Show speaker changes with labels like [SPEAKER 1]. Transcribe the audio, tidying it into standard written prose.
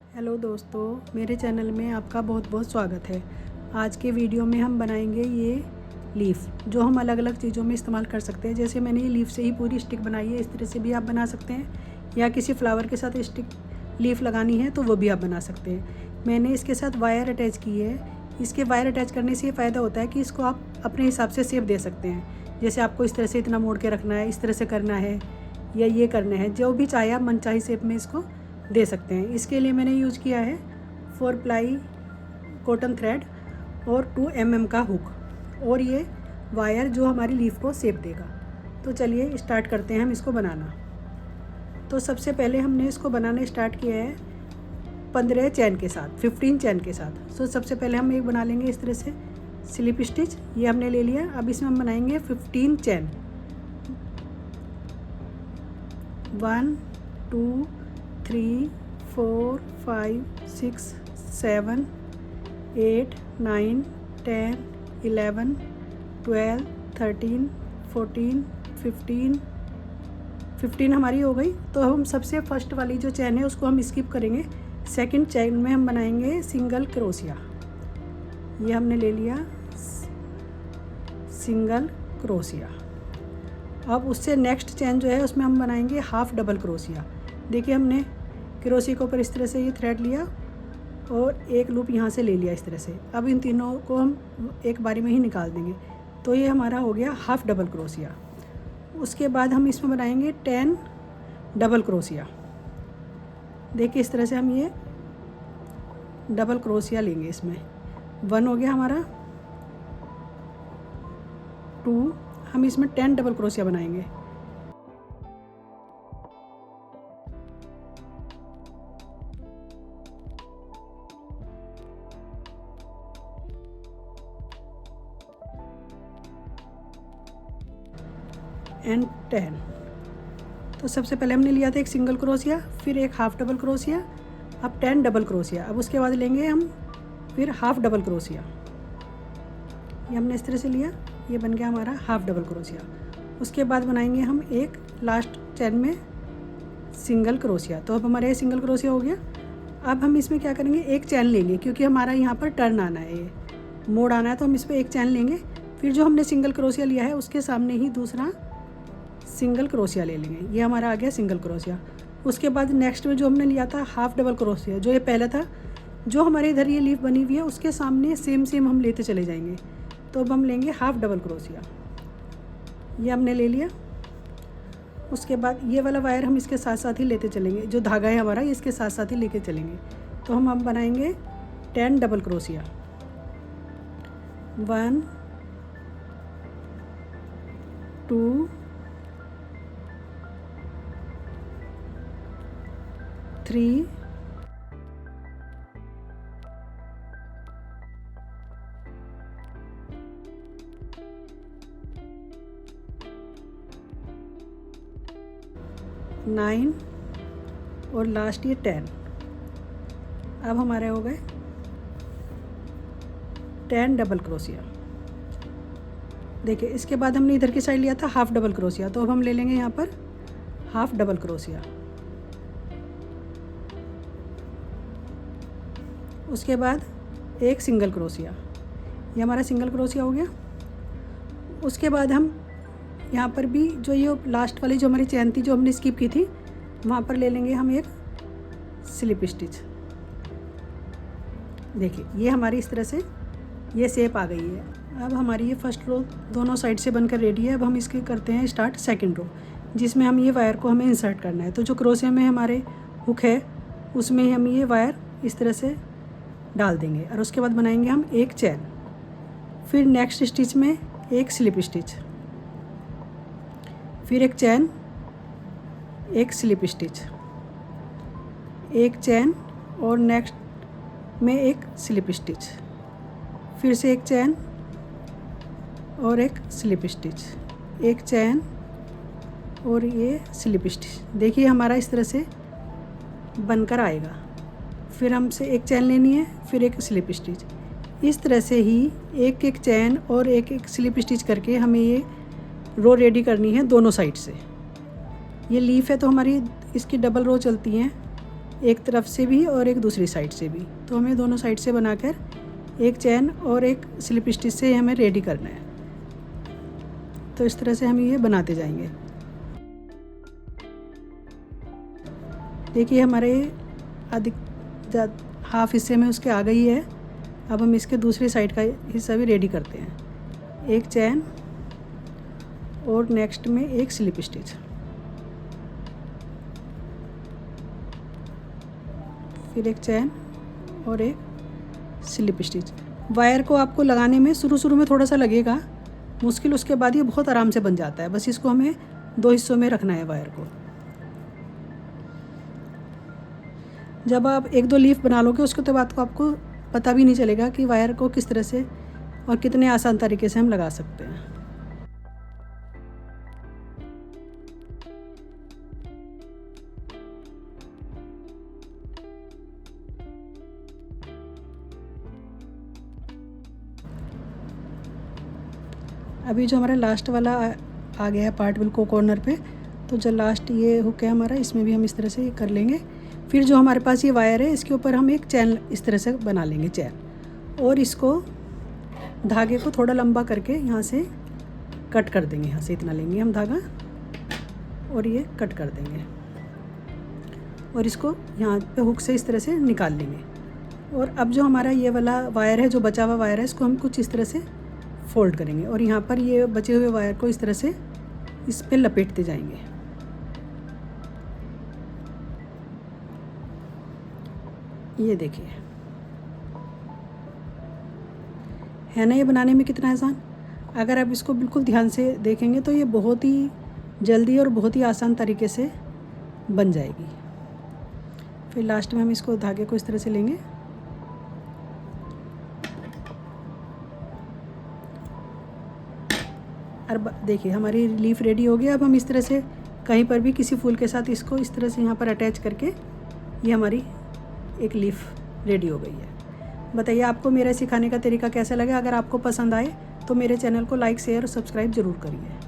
[SPEAKER 1] Hello दोस्तों, मेरे channel में आपका बहुत बहुत स्वागत है। आज के वीडियो में हम बनाएंगे ये लीफ, जो हम अलग अलग चीज़ों में इस्तेमाल कर सकते हैं। जैसे मैंने ये लीफ से ही पूरी स्टिक बनाई है, इस तरह से भी आप बना सकते हैं, या किसी फ्लावर के साथ स्टिक लीफ लगानी है तो वो भी आप बना सकते हैं। मैंने इसके साथ वायर अटैच की है। इसके वायर अटैच करने से ये फ़ायदा होता है कि इसको आप अपने हिसाब से शेप दे सकते हैं। जैसे आपको इस तरह से इतना मोड़ के रखना है, इस तरह से करना है, या ये करना है, जो भी चाहे आप मनचाही शेप में इसको दे सकते हैं। इसके लिए मैंने यूज़ किया है 4 प्लाई कॉटन थ्रेड और 2 mm का हुक, और ये वायर जो हमारी लीफ को शेप देगा। तो चलिए स्टार्ट करते हैं हम इसको बनाना। तो सबसे पहले हमने इसको बनाना स्टार्ट किया है 15 चैन के साथ, 15 चैन के साथ। सो सबसे पहले हम एक बना लेंगे इस तरह से स्लिप स्टिच, ये हमने ले लिया। अब इसमें हम बनाएंगे 15 चैन। 1 2 3 4 5 6 7 8 9 10 11 12 13 14 15 हमारी हो गई। तो हम सबसे फर्स्ट वाली जो चैन है उसको हम स्किप करेंगे। सेकंड चैन में हम बनाएंगे सिंगल क्रोशिया। ये हमने ले लिया सिंगल क्रोशिया। अब उससे नेक्स्ट चैन जो है उसमें हम बनाएंगे हाफ डबल क्रोशिया। देखिए, हमने क्रोशिया के ऊपर इस तरह से ये थ्रेड लिया और एक लूप यहाँ से ले लिया इस तरह से। अब इन तीनों को हम एक बारी में ही निकाल देंगे। तो ये हमारा हो गया हाफ डबल क्रोशिया। उसके बाद हम इसमें बनाएंगे 10 डबल क्रोशिया। देखिए, इस तरह से हम ये डबल क्रोशिया लेंगे। इसमें 1 हो गया हमारा, 2, हम इसमें 10 डबल क्रोशिया बनाएंगे। एंड 10। तो सबसे पहले हमने लिया था एक सिंगल क्रोशिया, फिर एक हाफ डबल क्रोशिया, अब 10 डबल क्रोशिया। अब उसके बाद लेंगे हम फिर हाफ डबल क्रोशिया। ये हमने इस तरह से लिया, ये बन गया हमारा हाफ डबल क्रोशिया। उसके बाद बनाएंगे हम एक लास्ट चैन में सिंगल क्रोशिया। तो अब हमारा ये सिंगल क्रोशिया हो गया। अब हम इसमें क्या करेंगे, एक चैन लेंगे, क्योंकि हमारा यहाँ पर टर्न आना है, ये मोड़ आना है, तो हम इस पर एक चैन लेंगे। फिर जो हमने सिंगल क्रोशिया लिया है उसके सामने ही दूसरा सिंगल क्रोशिया ले लेंगे। ये हमारा आ गया सिंगल क्रोशिया। उसके बाद नेक्स्ट में जो हमने लिया था हाफ डबल क्रोशिया, जो ये पहला था, जो हमारे इधर ये लीफ बनी हुई है उसके सामने सेम हम लेते चले जाएंगे। तो अब हम लेंगे हाफ डबल क्रोशिया, ये हमने ले लिया। उसके बाद ये वाला वायर हम इसके साथ साथ ही लेते चलेंगे, जो धागा है हमारा ये इसके साथ साथ ही लेके चलेंगे। तो हम अब बनाएंगे 10 डबल क्रोशिया। 1 2 3 9 और लास्ट ये 10। अब हमारे हो गए 10 डबल क्रोशिया। देखिए, इसके बाद हमने इधर की साइड लिया था हाफ डबल क्रोशिया, तो अब हम ले लेंगे यहाँ पर हाफ डबल क्रोशिया। उसके बाद एक सिंगल क्रोशिया, ये हमारा सिंगल क्रोशिया हो गया। उसके बाद हम यहाँ पर भी जो ये लास्ट वाली जो हमारी चैन थी जो हमने स्किप की थी, वहाँ पर ले लेंगे हम एक स्लिप स्टिच। देखिए, ये हमारी इस तरह से ये शेप आ गई है। अब हमारी ये फर्स्ट रो दोनों साइड से बनकर रेडी है। अब हम इसके करते हैं स्टार्ट सेकंड रो, जिसमें हम ये वायर को हमें इंसर्ट करना है। तो जो क्रोशिया में हमारे हुक है उसमें हम ये वायर इस तरह से डाल देंगे, और उसके बाद बनाएंगे हम एक चैन। फिर नेक्स्ट स्टिच में एक स्लिप स्टिच, फिर एक चैन, एक स्लिप स्टिच, एक चैन, और नेक्स्ट में एक स्लिप स्टिच, फिर से एक चैन और एक स्लिप स्टिच, एक चैन और ये स्लिप स्टिच। देखिए, हमारा इस तरह से बनकर आएगा। फिर हमसे एक चैन लेनी है, फिर एक स्लिप स्टिच। इस तरह से ही एक एक चैन और एक एक स्लिप स्टिच करके हमें ये रो रेडी करनी है दोनों साइड से। ये लीफ है तो हमारी इसकी डबल रो चलती हैं, एक तरफ से भी और एक दूसरी साइड से भी। तो हमें दोनों साइड से बनाकर एक चैन और एक स्लिप स्टिच से हमें रेडी करना है। तो इस तरह से हम ये बनाते जाएंगे। देखिए हमारे हाफ हिस्से में उसके आ गई है। अब हम इसके दूसरी साइड का हिस्सा भी रेडी करते हैं। एक चैन और नेक्स्ट में एक स्लिप स्टिच, फिर एक चैन और एक स्लिप स्टिच। वायर को आपको लगाने में शुरू में थोड़ा सा लगेगा मुश्किल, उसके बाद ये बहुत आराम से बन जाता है। बस इसको हमें 2 हिस्सों में रखना है वायर को। जब आप 1-2 लीफ बना लोगे उसके तो बाद को आपको पता भी नहीं चलेगा कि वायर को किस तरह से और कितने आसान तरीके से हम लगा सकते हैं। अभी जो हमारा लास्ट वाला आ गया है पार्ट बिल्कुल कॉर्नर पे, तो जो लास्ट ये हुक है हमारा, इसमें भी हम इस तरह से कर लेंगे। फिर जो हमारे पास ये वायर है इसके ऊपर हम एक चैन इस तरह से बना लेंगे चैन, और इसको धागे को थोड़ा लंबा करके यहाँ से कट कर देंगे। यहाँ से इतना लेंगे हम धागा और ये कट कर देंगे और इसको यहाँ पे हुक से इस तरह से निकाल लेंगे। और अब जो हमारा ये वाला वायर है, जो बचा हुआ वायर है, इसको हम कुछ इस तरह से फोल्ड करेंगे और यहाँ पर ये बचे हुए वायर को इस तरह से इस पे लपेटते जाएंगे। ये देखिए है ना ये बनाने में कितना आसान। अगर आप इसको बिल्कुल ध्यान से देखेंगे तो ये बहुत ही जल्दी और बहुत ही आसान तरीके से बन जाएगी। फिर लास्ट में हम इसको धागे को इस तरह से लेंगे और देखिए हमारी लीफ रेडी हो गई। अब हम इस तरह से कहीं पर भी किसी फूल के साथ इसको इस तरह से यहाँ पर अटैच करके ये हमारी एक लीफ रेडी हो गई है। बताइए आपको मेरा सिखाने का तरीका कैसा लगा। अगर आपको पसंद आए तो मेरे चैनल को लाइक, शेयर और सब्सक्राइब ज़रूर करिए।